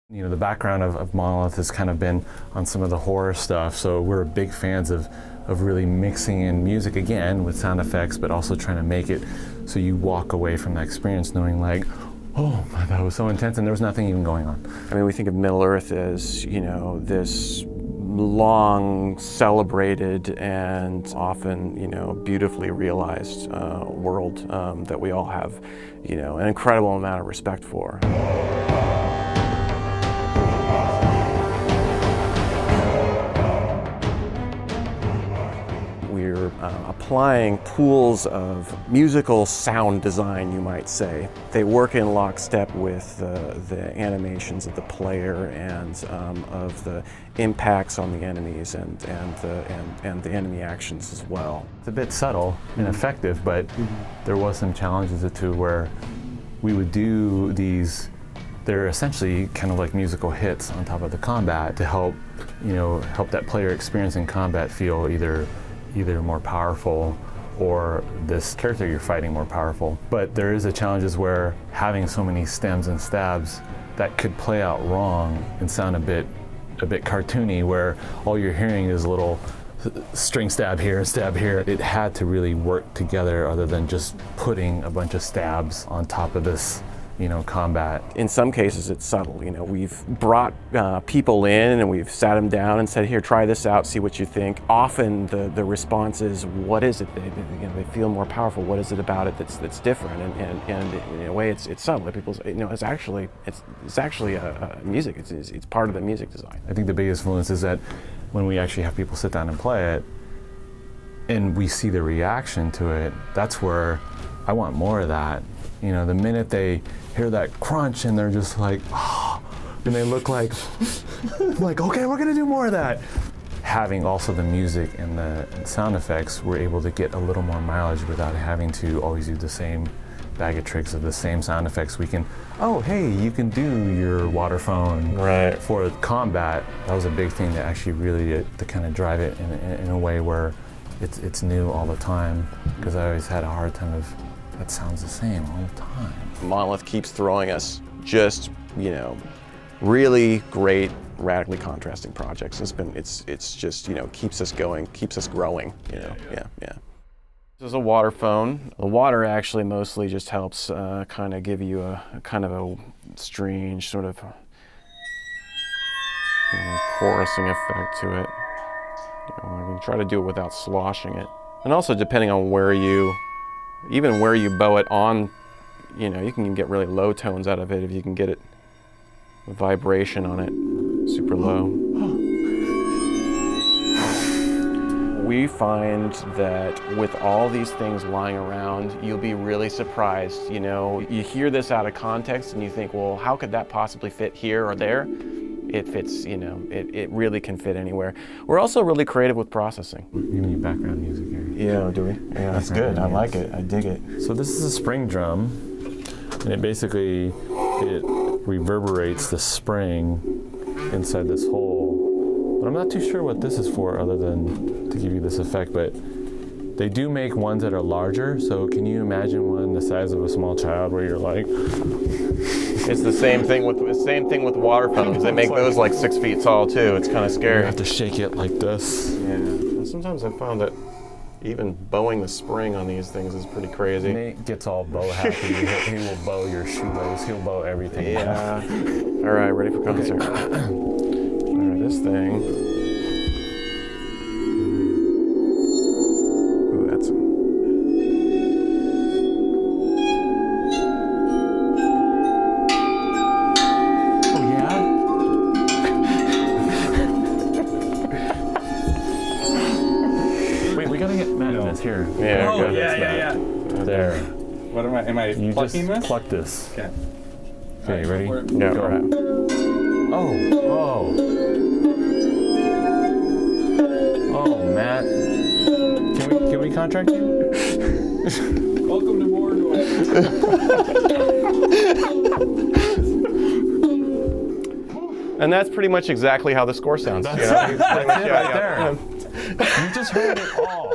You know, the background of Monolith has kind of been on some of the horror stuff, so we're big fans of really mixing in music again with sound effects, but also trying to make it so you walk away from that experience knowing like, oh, that was so intense and there was nothing even going on. I mean, we think of Middle Earth as, you know, this long celebrated and often, you know, beautifully realized world that we all have, you know, an incredible amount of respect for. We're applying tools of musical sound design, you might say. They work in lockstep with the animations of the player and of the impacts on the enemies and the enemy actions as well. It's a bit subtle and effective, but there was some challenges to where we would do these. They're essentially kind of like musical hits on top of the combat to help, you know, help that player experience in combat feel either more powerful or this character you're fighting more powerful. But there is a challenges where having so many stems and stabs that could play out wrong and sound a bit cartoony, where all you're hearing is a little string stab here, stab here. It had to really work together other than just putting a bunch of stabs on top of this, you know, combat. In some cases it's subtle. You know, we've brought people in and we've sat them down and said, here, try this out, see what you think. Often the response is, what is it? They feel more powerful. What is it about it that's different? And in a way it's subtle. People say, you know, it's actually a music. It's part of the music design. I think the biggest influence is that when we actually have people sit down and play it and we see the reaction to it, that's where I want more of that. You know, the minute they hear that crunch and they're just like, oh, and they look like, okay, we're gonna do more of that. Having also the music and the sound effects, we're able to get a little more mileage without having to always do the same bag of tricks of the same sound effects. We can, oh, hey, you can do your water phone right for combat. That was a big thing to actually really to kind of drive it in a way where it's new all the time, because I always had a hard time of, that sounds the same all the time. Monolith keeps throwing us just, you know, really great, radically contrasting projects. It's just, you know, keeps us going, keeps us growing, you know, yeah. This is a water phone. The water actually mostly just helps kind of give you a kind of a strange sort of chorusing effect to it. You know, we can try to do it without sloshing it. And also depending on where you bow it on, you know, you can get really low tones out of it if you can get it, the vibration on it, super low. We find that with all these things lying around, you'll be really surprised. You know, you hear this out of context and you think, well, how could that possibly fit here or there? It fits, you know, it really can fit anywhere. We're also really creative with processing. You need background music here. Yeah, do we? Yeah, that's good. I like it. I dig it. So this is a spring drum, and it reverberates the spring inside this hole. But I'm not too sure what this is for other than to give you this effect, but they do make ones that are larger, so can you imagine one the size of a small child where you're like... It's the same thing with water phones. They make those like 6 feet tall too. It's kind of scary. You have to shake it like this. Yeah. Sometimes I've found that even bowing the spring on these things is pretty crazy. Nate gets all bow happy. He will bow your shoelace. He'll bow everything. Yeah. All right, ready for concert. Okay. All right, this thing. Here. Yeah. Oh, yeah. There. What am I you plucking just this? Pluck this. Okay. Okay, you ready? Yeah, go. Right. Oh, Matt. Can we contract you? Welcome to Mordor. And that's pretty much exactly how the score sounds. That's you know? right there. You just heard it all.